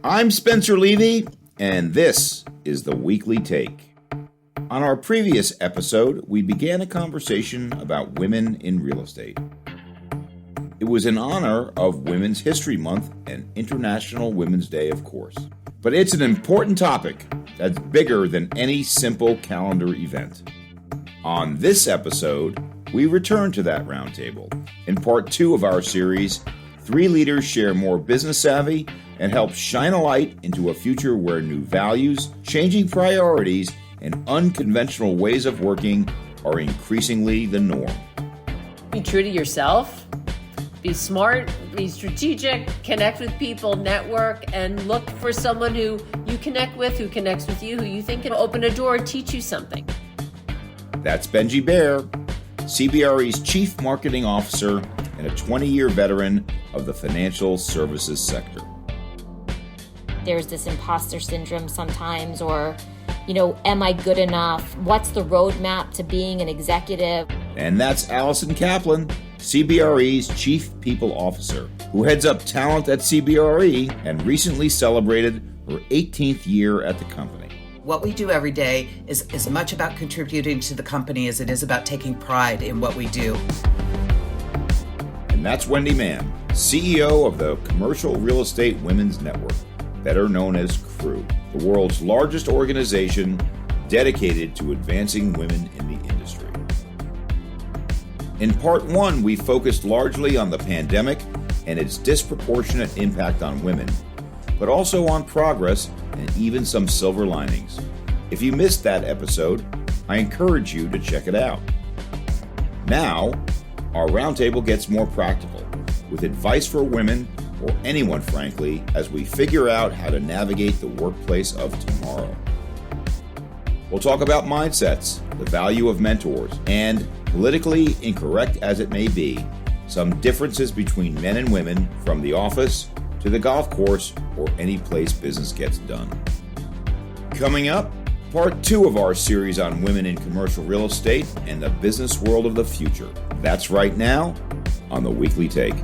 I'm Spencer Levy, and this is the Weekly Take. On our previous episode, we began a conversation about women in real estate. It was in honor of Women's History Month and International Women's Day, of course. But it's an important topic that's bigger than any simple calendar event. On this episode, we return to that roundtable. In part 2 of our series, 3 leaders share more business savvy and help shine a light into a future where new values, changing priorities, and unconventional ways of working are increasingly the norm. Be true to yourself, be smart, be strategic, connect with people, network, and look for someone who you connect with, who connects with you, who you think can open a door, teach you something. That's Benji Baer, CBRE's Chief Marketing Officer and a 20-year veteran of the financial services sector. There's this imposter syndrome sometimes, or, am I good enough? What's the roadmap to being an executive? And that's Allison Kaplan, CBRE's Chief People Officer, who heads up talent at CBRE and recently celebrated her 18th year at the company. What we do every day is as much about contributing to the company as it is about taking pride in what we do. And that's Wendy Mann, CEO of the Commercial Real Estate Women's Network, better known as CREW, the world's largest organization dedicated to advancing women in the industry. In part 1, we focused largely on the pandemic and its disproportionate impact on women, but also on progress and even some silver linings. If you missed that episode, I encourage you to check it out. Now, our roundtable gets more practical, with advice for women, or anyone frankly, as we figure out how to navigate the workplace of tomorrow. We'll talk about mindsets, the value of mentors, and, politically incorrect as it may be, some differences between men and women from the office to the golf course or any place business gets done. Coming up, part 2 of our series on women in commercial real estate and the business world of the future. That's right now on the Weekly Take.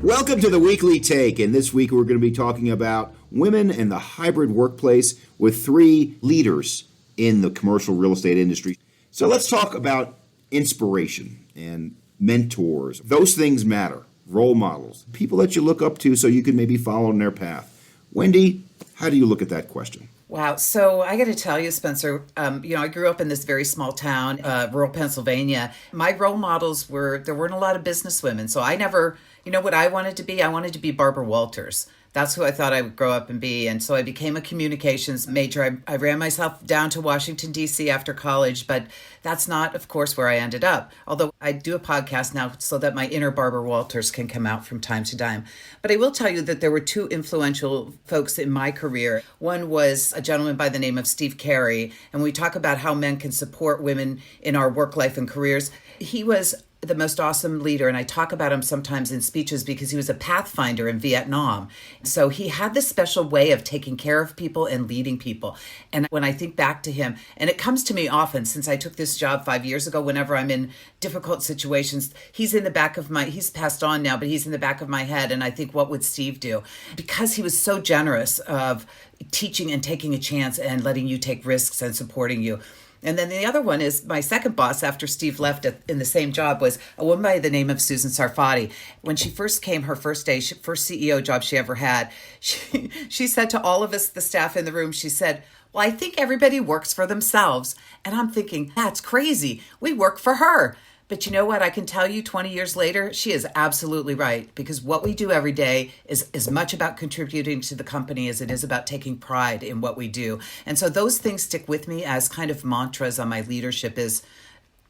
Welcome to the Weekly Take, and this week we're going to be talking about women and the hybrid workplace with 3 leaders in the commercial real estate industry. So let's talk about inspiration and mentors. Those things matter. Role models, people that you look up to so you can maybe follow in their path. Wendy, how do you look at that question? Wow. So I got to tell you, Spencer, I grew up in this very small town, rural Pennsylvania. My role models there weren't a lot of business women. So I never, what I wanted to be? I wanted to be Barbara Walters. That's who I thought I would grow up and be. And so I became a communications major. I ran myself down to Washington, D.C. after college, but that's not, of course, where I ended up. Although I do a podcast now so that my inner Barbara Walters can come out from time to time. But I will tell you that there were 2 influential folks in my career. One was a gentleman by the name of Steve Carey. And we talk about how men can support women in our work life and careers. He was the most awesome leader, and I talk about him sometimes in speeches because he was a pathfinder in Vietnam. So he had this special way of taking care of people and leading people. And when I think back to him, and it comes to me often since I took this job 5 years ago, whenever I'm in difficult situations, he's passed on now, but he's in the back of my head. And I think, what would Steve do? Because he was so generous of teaching and taking a chance and letting you take risks and supporting you. And then the other one is my second boss after Steve left in the same job was a woman by the name of Susan Sarfati. When she first came, her first day, first CEO job she ever had, she said to all of us, the staff in the room, she said, "Well, I think everybody works for themselves." And I'm thinking, that's crazy. We work for her. But you know what? I can tell you 20 years later, she is absolutely right, because what we do every day is as much about contributing to the company as it is about taking pride in what we do. And so those things stick with me as kind of mantras on my leadership, is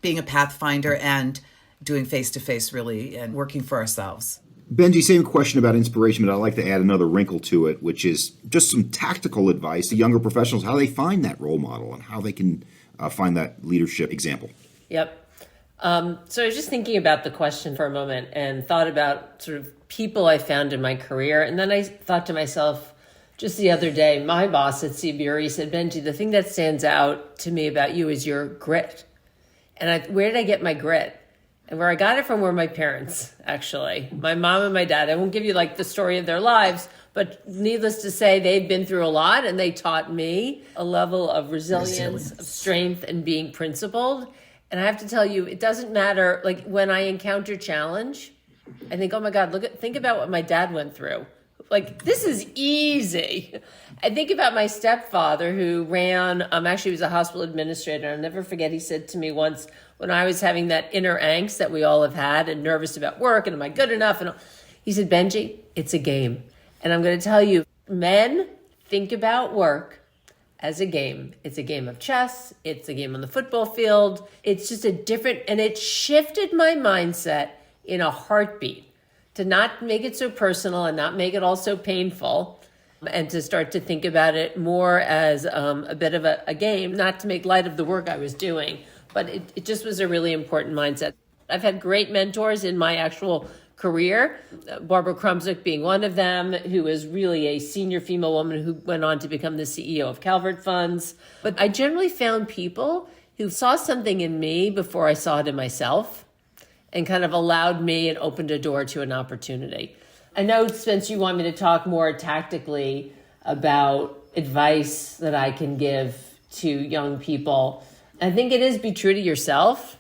being a pathfinder and doing face-to-face really and working for ourselves. Benji, same question about inspiration, but I'd like to add another wrinkle to it, which is just some tactical advice to younger professionals, how they find that role model and how they can find that leadership example. Yep. So I was just thinking about the question for a moment and thought about sort of people I found in my career. And then I thought to myself, just the other day, my boss at CBRE said, "Benji, the thing that stands out to me about you is your grit." And where did I get my grit? And where I got it from were my parents, actually. My mom and my dad. I won't give you like the story of their lives, but needless to say, they've been through a lot, and they taught me a level of resilience, of strength, and being principled. And I have to tell you, it doesn't matter. Like when I encounter challenge, I think, oh my God, think about what my dad went through. Like, this is easy. I think about my stepfather who ran, actually was a hospital administrator. I'll never forget, he said to me once when I was having that inner angst that we all have had and nervous about work and am I good enough? And he said, Benji, it's a game. And I'm going to tell you, men think about work as a game. It's a game of chess. It's a game on the football field. It's just a different, and it shifted my mindset in a heartbeat to not make it so personal and not make it all so painful, and to start to think about it more as a bit of a game, not to make light of the work I was doing, but it just was a really important mindset. I've had great mentors in my actual career, Barbara Krumsick being one of them, who is really a senior female woman who went on to become the CEO of Calvert Funds. But I generally found people who saw something in me before I saw it in myself and kind of allowed me and opened a door to an opportunity. I know, Spence, you want me to talk more tactically about advice that I can give to young people. I think it is be true to yourself.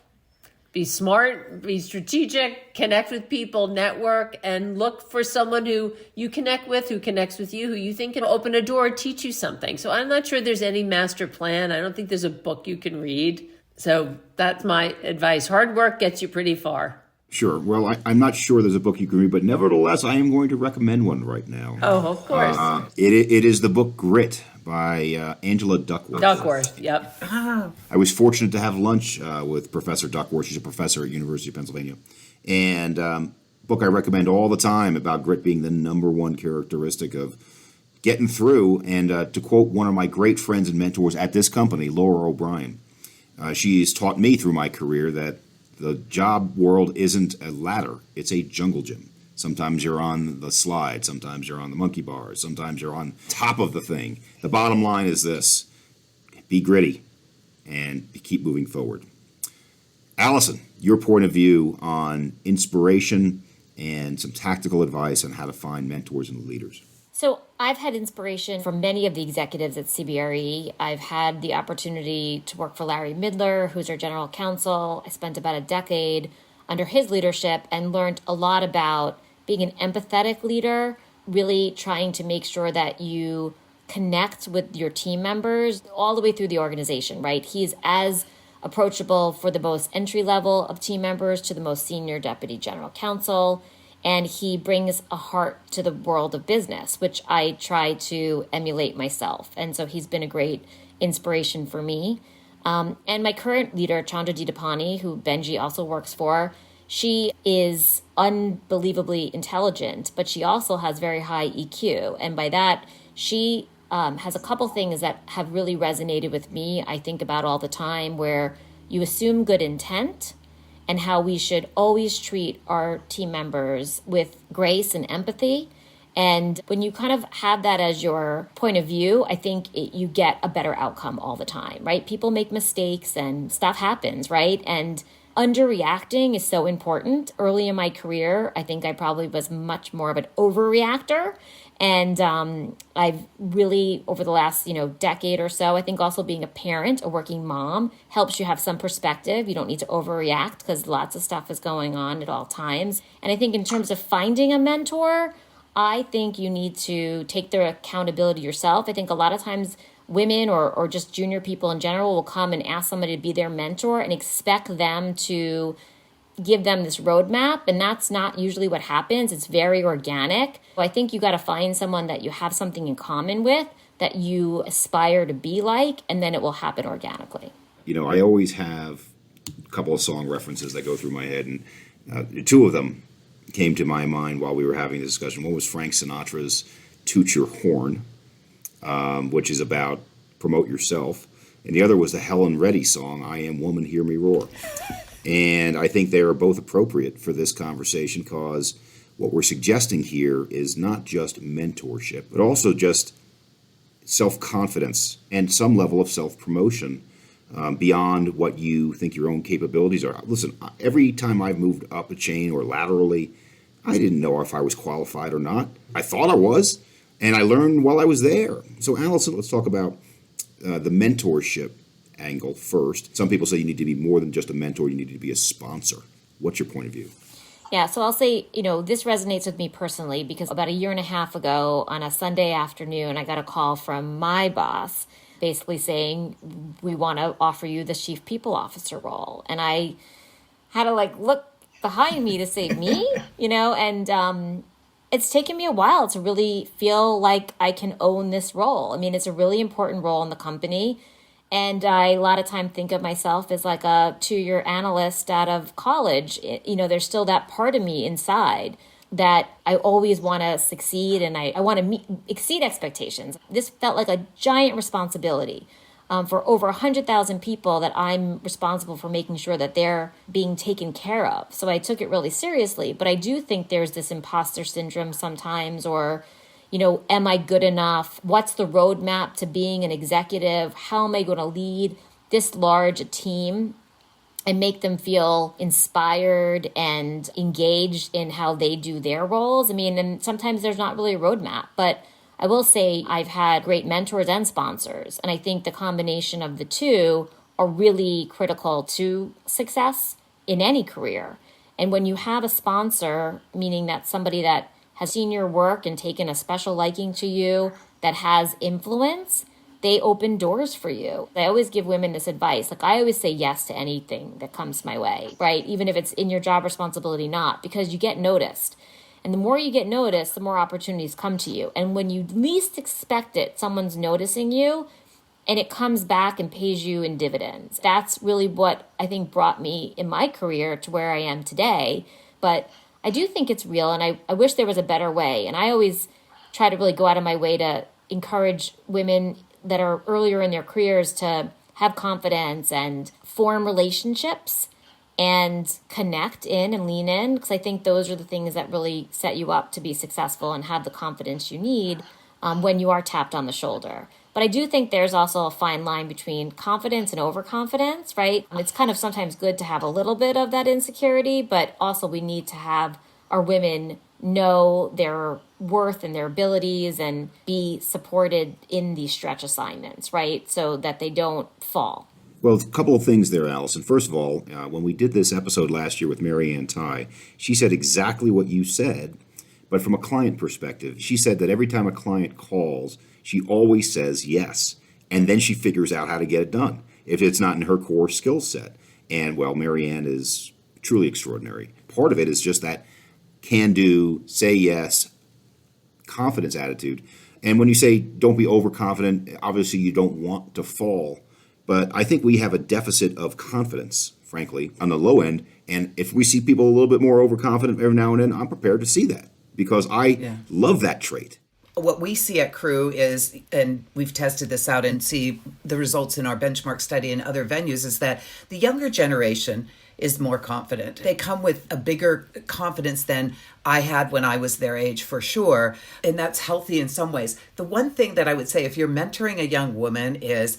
Be smart, be strategic, connect with people, network, and look for someone who you connect with, who connects with you, who you think can open a door, teach you something. So I'm not sure there's any master plan. I don't think there's a book you can read. So that's my advice. Hard work gets you pretty far. Sure. Well, I'm not sure there's a book you can read, but nevertheless, I am going to recommend one right now. Oh, of course. It is the book Grit by Angela Duckworth. Duckworth, yep. I was fortunate to have lunch with Professor Duckworth. She's a professor at University of Pennsylvania. And book I recommend all the time about grit being the number one characteristic of getting through. And to quote one of my great friends and mentors at this company, Laura O'Brien, she's taught me through my career that the job world isn't a ladder, it's a jungle gym. Sometimes you're on the slide, sometimes you're on the monkey bars, sometimes you're on top of the thing. The bottom line is this: be gritty and keep moving forward. Allison, your point of view on inspiration and some tactical advice on how to find mentors and leaders. So I've had inspiration from many of the executives at CBRE. I've had the opportunity to work for Larry Midler, who's our general counsel. I spent about a decade under his leadership and learned a lot about being an empathetic leader, really trying to make sure that you connect with your team members all the way through the organization, right? He's as approachable for the most entry level of team members to the most senior deputy general counsel. And he brings a heart to the world of business, which I try to emulate myself. And so he's been a great inspiration for me. And my current leader, Chandra Didapani, who Benji also works for, she is unbelievably intelligent, but she also has very high EQ. And by that, she has a couple things that have really resonated with me, I think about all the time, where you assume good intent and how we should always treat our team members with grace and empathy. And when you kind of have that as your point of view, I think you get a better outcome all the time, right? People make mistakes and stuff happens, right? And underreacting is so important. Early in my career, I think I probably was much more of an overreactor. And I've really, over the last, decade or so, I think also being a parent, a working mom, helps you have some perspective. You don't need to overreact because lots of stuff is going on at all times. And I think in terms of finding a mentor, I think you need to take their accountability yourself. I think a lot of times women or just junior people in general will come and ask somebody to be their mentor and expect them to give them this roadmap, and that's not usually what happens. It's very organic. So I think you got to find someone that you have something in common with, that you aspire to be like, and then it will happen organically. I always have a couple of song references that go through my head, and two of them came to my mind while we were having this discussion. One was Frank Sinatra's Toot Your Horn, which is about promote yourself, and the other was the Helen Reddy song, I Am Woman, Hear Me Roar. And I think they are both appropriate for this conversation because what we're suggesting here is not just mentorship, but also just self-confidence and some level of self-promotion beyond what you think your own capabilities are. Listen, every time I've moved up a chain or laterally, I didn't know if I was qualified or not. I thought I was, and I learned while I was there. So, Allison, let's talk about the mentorship angle first. Some people say you need to be more than just a mentor, you need to be a sponsor. What's your point of view? Yeah, so I'll say, this resonates with me personally because about a year and a half ago on a Sunday afternoon, I got a call from my boss basically saying, we want to offer you the chief people officer role. And I had to look behind me to say me, and it's taken me a while to really feel like I can own this role. I mean, it's a really important role in the company. And I, a lot of time, think of myself as like a 2-year analyst out of college. There's still that part of me inside that I always want to succeed and I want to exceed expectations. This felt like a giant responsibility for over 100,000 people that I'm responsible for making sure that they're being taken care of. So I took it really seriously. But I do think there's this imposter syndrome sometimes, or am I good enough? What's the roadmap to being an executive? How am I going to lead this large a team and make them feel inspired and engaged in how they do their roles? I mean, and sometimes there's not really a roadmap, but I will say I've had great mentors and sponsors. And I think the combination of the two are really critical to success in any career. And when you have a sponsor, meaning that somebody that has seen your work and taken a special liking to you, that has influence, they open doors for you. I always give women this advice. I always say yes to anything that comes my way, right? Even if it's in your job responsibility, not, because you get noticed. And the more you get noticed, the more opportunities come to you. And when you least expect it, someone's noticing you and it comes back and pays you in dividends. That's really what I think brought me in my career to where I am today. But I do think it's real, and I wish there was a better way. And I always try to really go out of my way to encourage women that are earlier in their careers to have confidence and form relationships and connect in and lean in, because I think those are the things that really set you up to be successful and have the confidence you need when you are tapped on the shoulder. But I do think there's also a fine line between confidence and overconfidence, right? It's kind of sometimes good to have a little bit of that insecurity, but also we need to have our women know their worth and their abilities and be supported in these stretch assignments, right? So that they don't fall. Well, a couple of things there, Allison. First of all, when we did this episode last year with Mary Ann Ty, she said exactly what you said, but from a client perspective. She said that every time a client calls, she always says yes, and then she figures out how to get it done if it's not in her core skill set. And, well, Mary Ann is truly extraordinary. Part of it is just that can-do, say yes, confidence attitude. And when you say don't be overconfident, obviously you don't want to fall. But I think we have a deficit of confidence, frankly, on the low end. And if we see people a little bit more overconfident every now and then, I'm prepared to see that because I love that trait. What we see at Crew is, and we've tested this out and see the results in our benchmark study and other venues, is that the younger generation is more confident. They come with a bigger confidence than I had when I was their age, for sure. And that's healthy in some ways. The one thing that I would say, if you're mentoring a young woman, is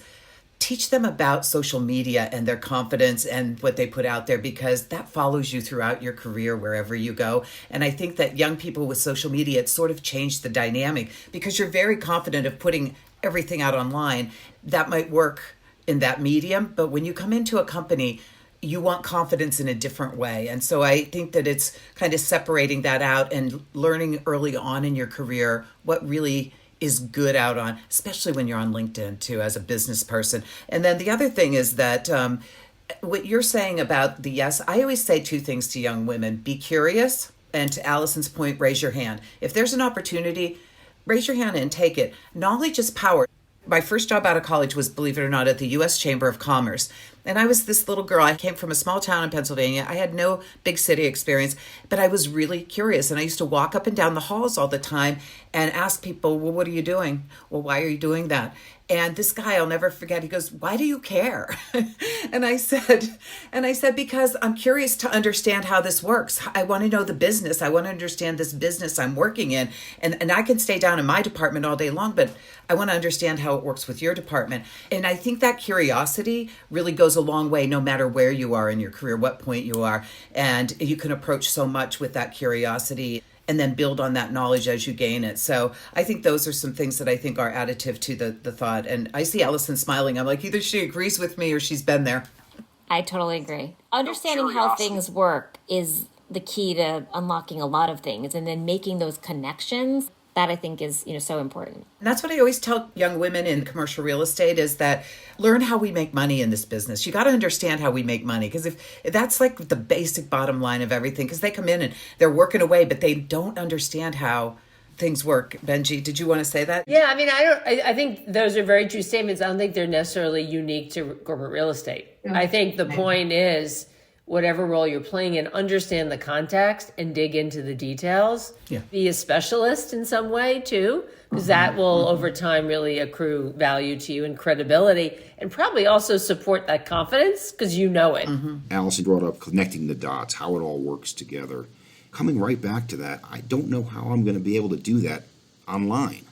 teach them about social media and their confidence and what they put out there, because that follows you throughout your career wherever you go. And I think that young people with social media, it's sort of changed the dynamic because you're very confident of putting everything out online. That might work in that medium, but when you come into a company, you want confidence in a different way. And so I think that it's kind of separating that out and learning early on in your career what really is good out on, especially when you're on LinkedIn too, as a business person. And then the other thing is that what you're saying about the yes, I always say two things to young women: be curious, and to Allison's point, raise your hand. If there's an opportunity, raise your hand and take it. Knowledge is power. My first job out of college was, believe it or not, at the U.S. Chamber of Commerce. And I was this little girl. I came from a small town in Pennsylvania. I had no big city experience, but I was really curious. And I used to walk up and down the halls all the time and ask people, well, what are you doing? Well, why are you doing that? And this guy, I'll never forget, he goes, "Why do you care?" and I said, "Because I'm curious to understand how this works. I want to know the business. I want to understand this business I'm working in. And I can stay down in my department all day long, but I want to understand how it works with your department." And I think that curiosity really goes a long way, no matter where you are in your career, what point you are. And you can approach so much with that curiosity and then build on that knowledge as you gain it. So I think those are some things that I think are additive to the thought. And I see Allison smiling. I'm like, either she agrees with me or she's been there. I totally agree. Understanding how things work is the key to unlocking a lot of things, and then making those connections. That I think is, so important. And that's what I always tell young women in commercial real estate is that learn how we make money in this business. You got to understand how we make money, because if that's like the basic bottom line of everything, because they come in and they're working away, but they don't understand how things work. Benji, did you want to say that? Yeah, I mean, I think those are very true statements. I don't think they're necessarily unique to corporate real estate. I think the point is, whatever role you're playing in, understand the context and dig into the details. Yeah. Be a specialist in some way too, because that will over time really accrue value to you and credibility, and probably also support that confidence because you know it. Allison brought up connecting the dots, how it all works together. Coming right back to that, I don't know how I'm going to be able to do that online.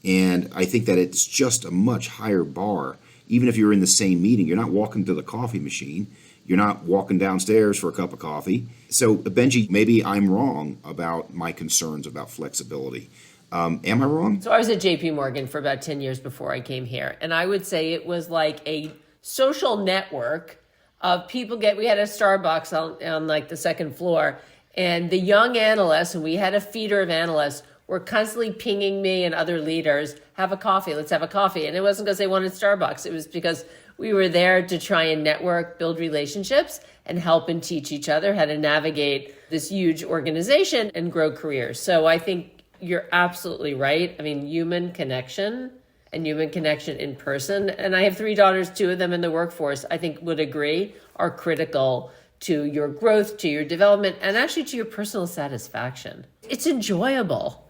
And I think that it's just a much higher bar. Even if you're in the same meeting, you're not walking to the coffee machine. You're not walking downstairs for a cup of coffee. So, Benji, maybe I'm wrong about my concerns about flexibility. Am I wrong? So I was at JP Morgan for about 10 years before I came here. And I would say it was like a social network of people we had a Starbucks on like the second floor. And the young analysts, and we had a feeder of analysts, were constantly pinging me and other leaders, have a coffee, let's have a coffee. And it wasn't because they wanted Starbucks. It was because we were there to try and network, build relationships, and help and teach each other how to navigate this huge organization and grow careers. So I think you're absolutely right. I mean, human connection in person. And I have 3 daughters, 2 of them in the workforce, I think would agree, are critical to your growth, to your development, and actually to your personal satisfaction. It's enjoyable.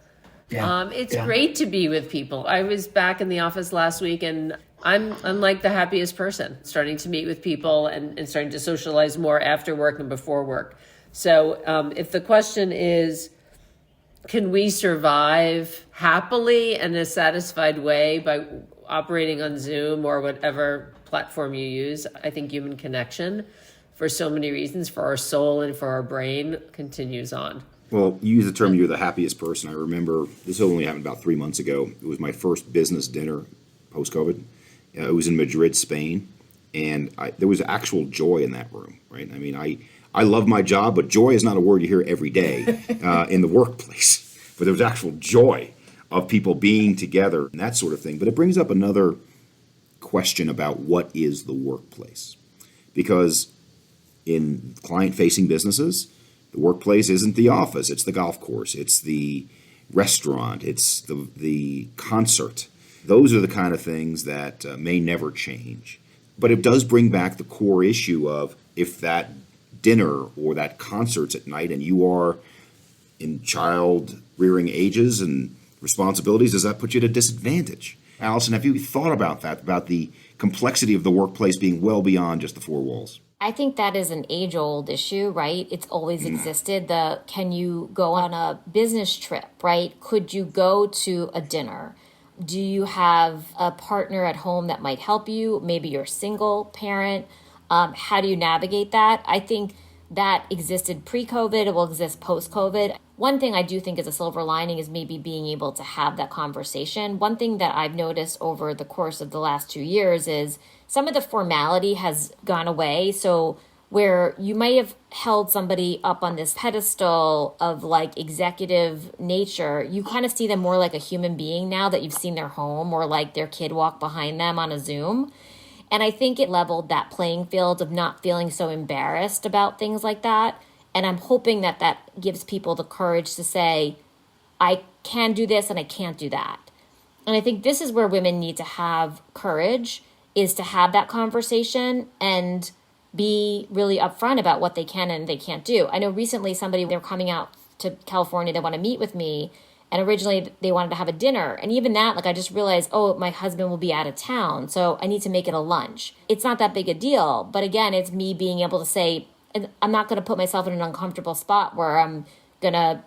Yeah. It's great to be with people. I was back in the office last week, and I'm like the happiest person, starting to meet with people and starting to socialize more after work and before work. So if the question is, can we survive happily in a satisfied way by operating on Zoom or whatever platform you use, I think human connection, for so many reasons, for our soul and for our brain, continues on. Well, you use the term, you're the happiest person. I remember, this only happened about 3 months ago. It was my first business dinner post-COVID. It was in Madrid, Spain, and there was actual joy in that room, right? I mean, I love my job, but joy is not a word you hear every day in the workplace. But there was actual joy of people being together and that sort of thing. But it brings up another question about what is the workplace. Because in client-facing businesses, the workplace isn't the office, it's the golf course, it's the restaurant, it's the concert. Those are the kind of things that may never change. But it does bring back the core issue of if that dinner or that concert's at night and you are in child rearing ages and responsibilities, does that put you at a disadvantage? Allison, have you thought about that, about the complexity of the workplace being well beyond just the 4 walls? I think that is an age-old issue, right? It's always existed. Can you go on a business trip, right? Could you go to a dinner? Do you have a partner at home that might help you? Maybe you're a single parent. How do you navigate that? I think that existed pre-COVID. It will exist post-COVID. One thing I do think is a silver lining is maybe being able to have that conversation. One thing that I've noticed over the course of the last 2 years is some of the formality has gone away. So where you might have held somebody up on this pedestal of like executive nature, you kind of see them more like a human being now that you've seen their home or like their kid walk behind them on a Zoom. And I think it leveled that playing field of not feeling so embarrassed about things like that. And I'm hoping that that gives people the courage to say, I can do this and I can't do that. And I think this is where women need to have courage, is to have that conversation and be really upfront about what they can and they can't do. I know recently they were coming out to California, they want to meet with me. And originally they wanted to have a dinner. And even that, like I just realized, oh, my husband will be out of town, so I need to make it a lunch. It's not that big a deal. But again, it's me being able to say, I'm not going to put myself in an uncomfortable spot where I'm going to,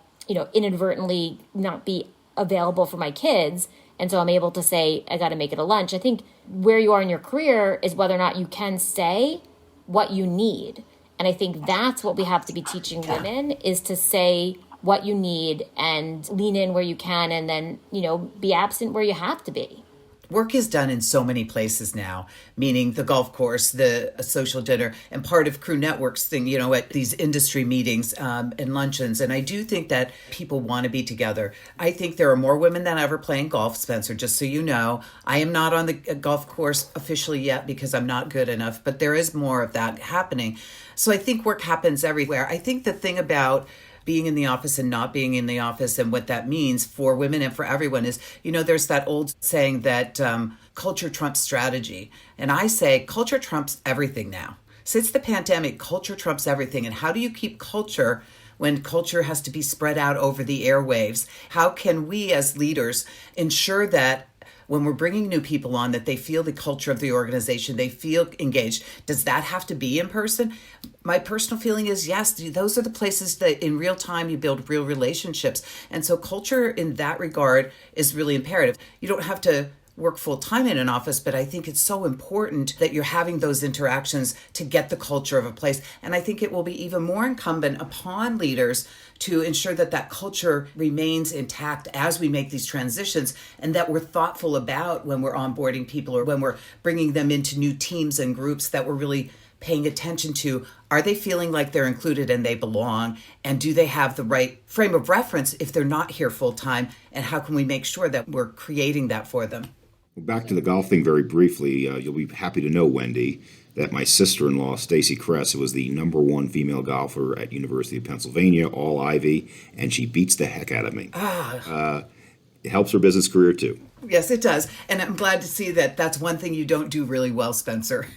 inadvertently not be available for my kids. And so I'm able to say, I got to make it a lunch. I think where you are in your career is whether or not you can say what you need. And I think that's what we have to be teaching women, is to say what you need and lean in where you can, and then, be absent where you have to be. Work is done in so many places now, meaning the golf course, the social dinner, and part of Crew Network's thing, at these industry meetings and luncheons. And I do think that people want to be together. I think there are more women than ever playing golf, Spencer, just so you know. I am not on the golf course officially yet because I'm not good enough, but there is more of that happening. So I think work happens everywhere. I think the thing about being in the office and not being in the office and what that means for women and for everyone is, there's that old saying that culture trumps strategy. And I say culture trumps everything now. Since the pandemic, culture trumps everything. And how do you keep culture when culture has to be spread out over the airwaves? How can we as leaders ensure that when we're bringing new people on, that they feel the culture of the organization, they feel engaged? Does that have to be in person? My personal feeling is yes, those are the places that in real time you build real relationships. And so culture in that regard is really imperative. You don't have to work full time in an office, but I think it's so important that you're having those interactions to get the culture of a place. And I think it will be even more incumbent upon leaders to ensure that that culture remains intact as we make these transitions, and that we're thoughtful about when we're onboarding people or when we're bringing them into new teams and groups, that we're really paying attention to, are they feeling like they're included and they belong? And do they have the right frame of reference if they're not here full time? And how can we make sure that we're creating that for them? Well, back to the golf thing very briefly. You'll be happy to know, Wendy, that my sister-in-law, Stacy Kress, was the #1 female golfer at University of Pennsylvania, all Ivy, and she beats the heck out of me. It helps her business career, too. Yes, it does. And I'm glad to see that that's one thing you don't do really well, Spencer.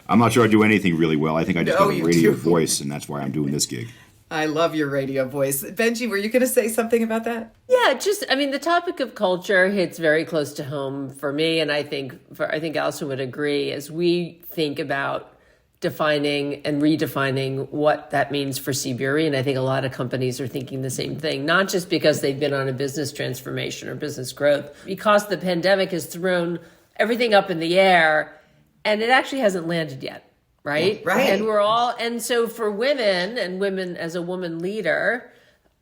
I'm not sure I do anything really well. I think I just got a radio do. voice, and that's why I'm doing this gig. I love your radio voice. Benji, were you going to say something about that? Yeah, the topic of culture hits very close to home for me, and I think Allison would agree, as we think about defining and redefining what that means for CBRE. And I think a lot of companies are thinking the same thing, not just because they've been on a business transformation or business growth, because the pandemic has thrown everything up in the air and it actually hasn't landed yet. Right. And so for women, and women as a woman leader,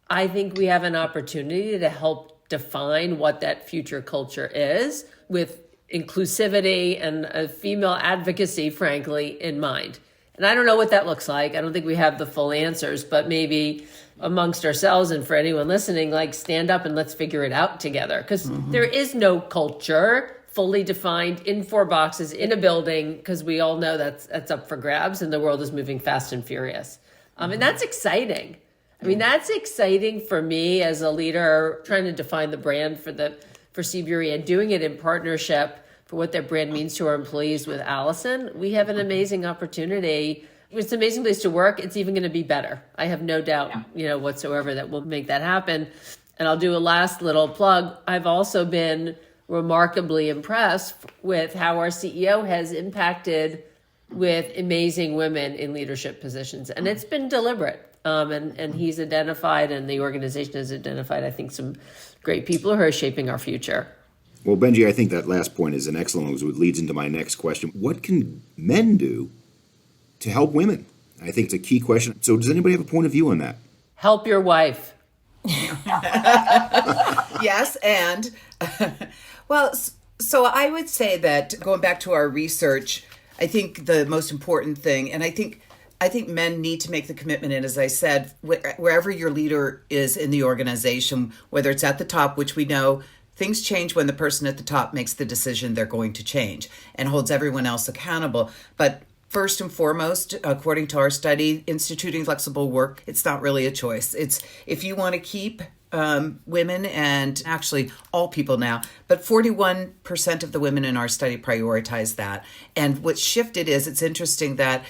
I think we have an opportunity to help define what that future culture is, with inclusivity and a female advocacy, frankly, in mind. And I don't know what that looks like. I don't think we have the full answers, but maybe amongst ourselves, and for anyone listening, stand up and let's figure it out together. Because there is no culture fully defined in 4 boxes in a building, because we all know that's up for grabs, and the world is moving fast and furious. And that's exciting. That's exciting for me as a leader, trying to define the brand for CBRE and doing it in partnership for what their brand means to our employees with Allison. We have an amazing opportunity. It's an amazing place to work. It's even going to be better. I have no doubt, whatsoever that we'll make that happen. And I'll do a last little plug. I've also been remarkably impressed with how our CEO has impacted with amazing women in leadership positions. And it's been deliberate. And he's identified, and the organization has identified, I think, some great people who are shaping our future. Well, Benji, I think that last point is an excellent one, which leads into my next question. What can men do to help women? I think it's a key question. So does anybody have a point of view on that? Help your wife. Yes, and well, so I would say that, going back to our research, I think the most important thing, and I think men need to make the commitment, and as I said, wherever your leader is in the organization, whether it's at the top, which we know things change when the person at the top makes the decision they're going to change and holds everyone else accountable. But first and foremost, according to our study, instituting flexible work, it's not really a choice. It's if you want to keep women, and actually all people now, but 41% of the women in our study prioritize that. And what shifted is, it's interesting that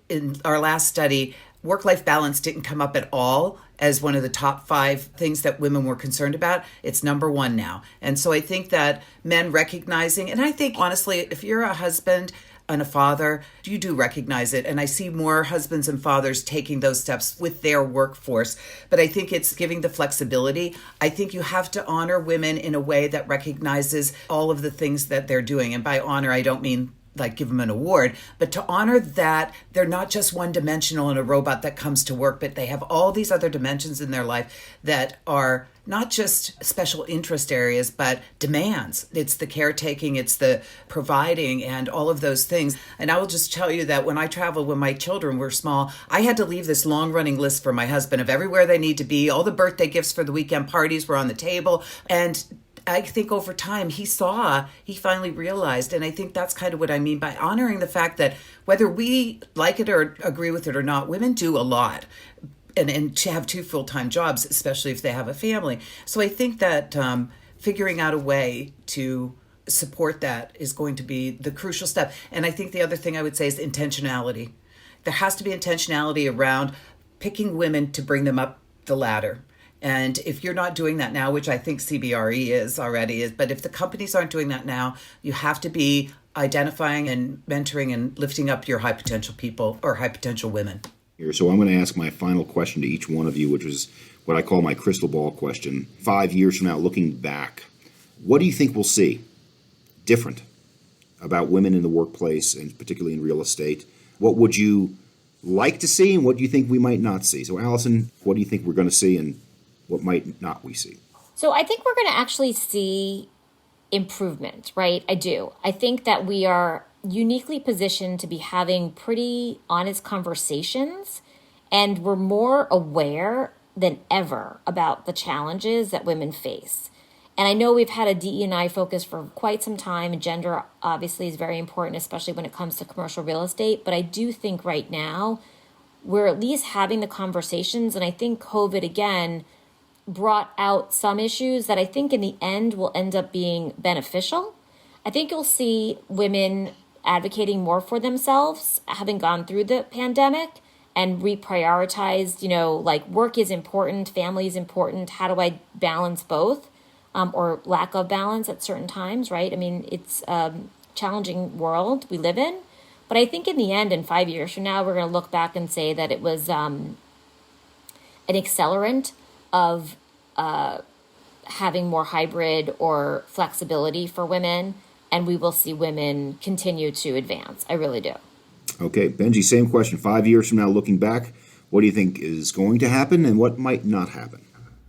in our last study, work-life balance didn't come up at all as one of the top 5 things that women were concerned about. It's number 1 now. And so I think that men recognizing, and I think honestly, if you're a husband and a father, you do recognize it. And I see more husbands and fathers taking those steps with their workforce. But I think it's giving the flexibility. I think you have to honor women in a way that recognizes all of the things that they're doing. And by honor, I don't mean like give them an award, but to honor that they're not just one-dimensional and a robot that comes to work, but they have all these other dimensions in their life that are not just special interest areas, but demands. It's the caretaking, it's the providing, and all of those things. And I will just tell you that when I traveled when my children were small, I had to leave this long-running list for my husband of everywhere they need to be. All the birthday gifts for the weekend parties were on the table. And I think over time he finally realized, and I think that's kind of what I mean by honoring the fact that whether we like it or agree with it or not, women do a lot. And to have 2 full-time jobs, especially if they have a family. So I think that figuring out a way to support that is going to be the crucial step. And I think the other thing I would say is intentionality. There has to be intentionality around picking women to bring them up the ladder. And if you're not doing that now, which I think CBRE is, but if the companies aren't doing that now, you have to be identifying and mentoring and lifting up your high potential people or high potential women. So I'm going to ask my final question to each one of you, which is what I call my crystal ball question. 5 years from now, looking back, what do you think we'll see different about women in the workplace, and particularly in real estate? What would you like to see, and what do you think we might not see? So Allison, what do you think we're going to see, and what might not we see? So I think we're going to actually see improvement, right? I do. I think that we are uniquely positioned to be having pretty honest conversations, and we're more aware than ever about the challenges that women face. And I know we've had a DE&I focus for quite some time, and gender obviously is very important, especially when it comes to commercial real estate. But I do think right now we're at least having the conversations, and I think COVID again brought out some issues that I think in the end will end up being beneficial. I think you'll see women advocating more for themselves, having gone through the pandemic and reprioritized, like work is important, family is important. How do I balance both? Or lack of balance at certain times, right? I mean, it's a challenging world we live in. But I think in the end, in 5 years from now, we're going to look back and say that it was an accelerant of having more hybrid or flexibility for women, and we will see women continue to advance. I really do. Okay, Benji, same question. 5 years from now, looking back, what do you think is going to happen and what might not happen?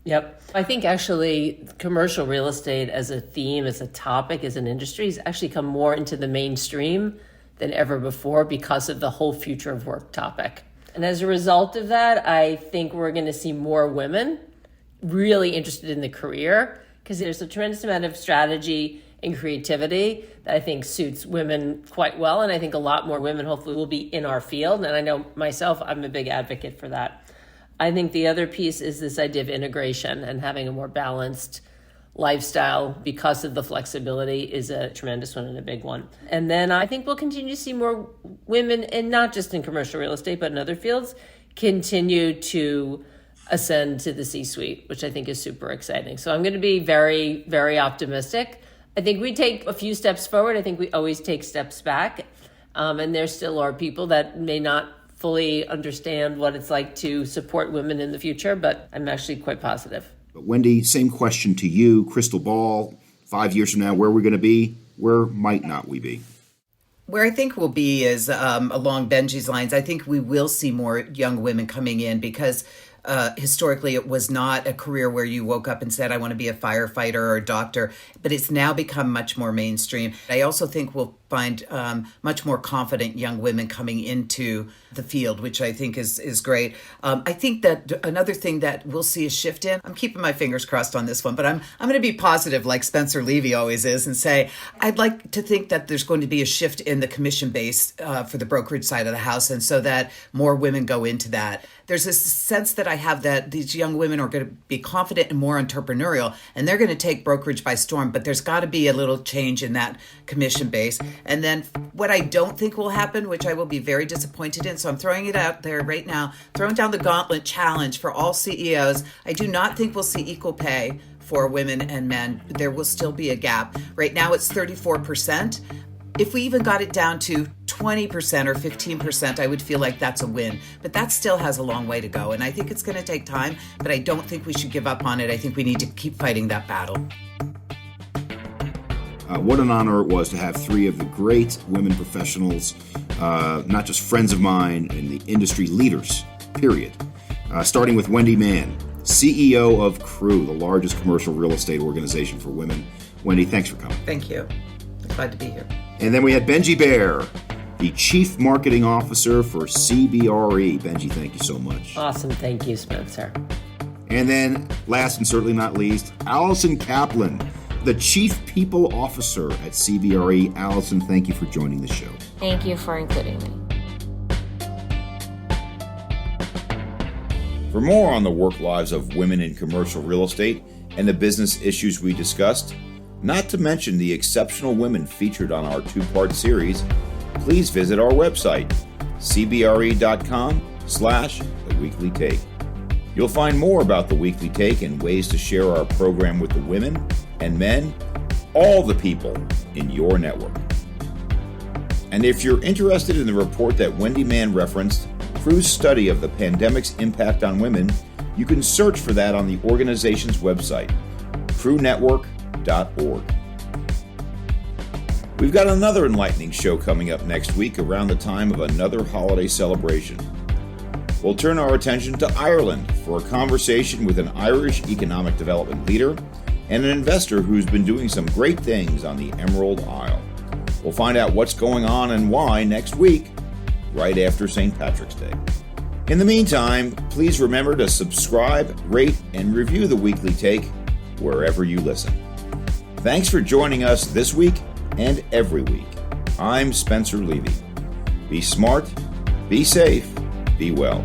Yep. I think actually commercial real estate as a theme, as a topic, as an industry has actually come more into the mainstream than ever before because of the whole future of work topic. And as a result of that, I think we're going to see more women really interested in the career because there's a tremendous amount of strategy and creativity that I think suits women quite well. And I think a lot more women hopefully will be in our field. And I know myself, I'm a big advocate for that. I think the other piece is this idea of integration and having a more balanced lifestyle because of the flexibility is a tremendous one and a big one. And then I think we'll continue to see more women, and not just in commercial real estate, but in other fields, continue to ascend to the C-suite, which I think is super exciting. So I'm going to be very, very optimistic. I think we take a few steps forward. I think we always take steps back. And there still are people that may not fully understand what it's like to support women in the future, but I'm actually quite positive. But Wendy, same question to you. Crystal ball, 5 years from now, where are we going to be? Where might not we be? Where I think we'll be is along Benji's lines. I think we will see more young women coming in because historically it was not a career where you woke up and said, I want to be a firefighter or a doctor, but it's now become much more mainstream. I also think we'll find much more confident young women coming into the field, which I think is great. I think that another thing that we'll see a shift in, I'm keeping my fingers crossed on this one, but I'm going to be positive like Spencer Levy always is and say, I'd like to think that there's going to be a shift in the commission base for the brokerage side of the house, and so that more women go into that. There's this sense that I have that these young women are going to be confident and more entrepreneurial, and they're going to take brokerage by storm, but there's got to be a little change in that commission base. And then what I don't think will happen, which I will be very disappointed in, so I'm throwing it out there right now, throwing down the gauntlet challenge for all CEOs. I do not think we'll see equal pay for women and men. There will still be a gap. Right now it's 34%. If we even got it down to 20% or 15%, I would feel like that's a win. But that still has a long way to go. And I think it's going to take time, but I don't think we should give up on it. I think we need to keep fighting that battle. What an honor it was to have three of the great women professionals, not just friends of mine, and the industry leaders, period. Starting with Wendy Mann, CEO of Crew, the largest commercial real estate organization for women. Wendy, thanks for coming. Thank you. Glad to be here. And then we had Benji Bear, the Chief Marketing Officer for CBRE. Benji, thank you so much. Awesome. Thank you, Spencer. And then, last and certainly not least, Allison Kaplan, the Chief People Officer at CBRE. Allison, thank you for joining the show. Thank you for including me. For more on the work lives of women in commercial real estate and the business issues we discussed, not to mention the exceptional women featured on our two-part series, please visit our website, cbre.com/theweeklytake. You'll find more about The Weekly Take and ways to share our program with the women and men, all the people in your network. And if you're interested in the report that Wendy Mann referenced, Crew's study of the pandemic's impact on women, you can search for that on the organization's website, crewnetwork.org. We've got another enlightening show coming up next week around the time of another holiday celebration. We'll turn our attention to Ireland for a conversation with an Irish economic development leader and an investor who's been doing some great things on the Emerald Isle. We'll find out what's going on and why next week, right after St. Patrick's Day. In the meantime, please remember to subscribe, rate, and review The Weekly Take wherever you listen. Thanks for joining us this week and every week. I'm Spencer Levy. Be smart, be safe, be well.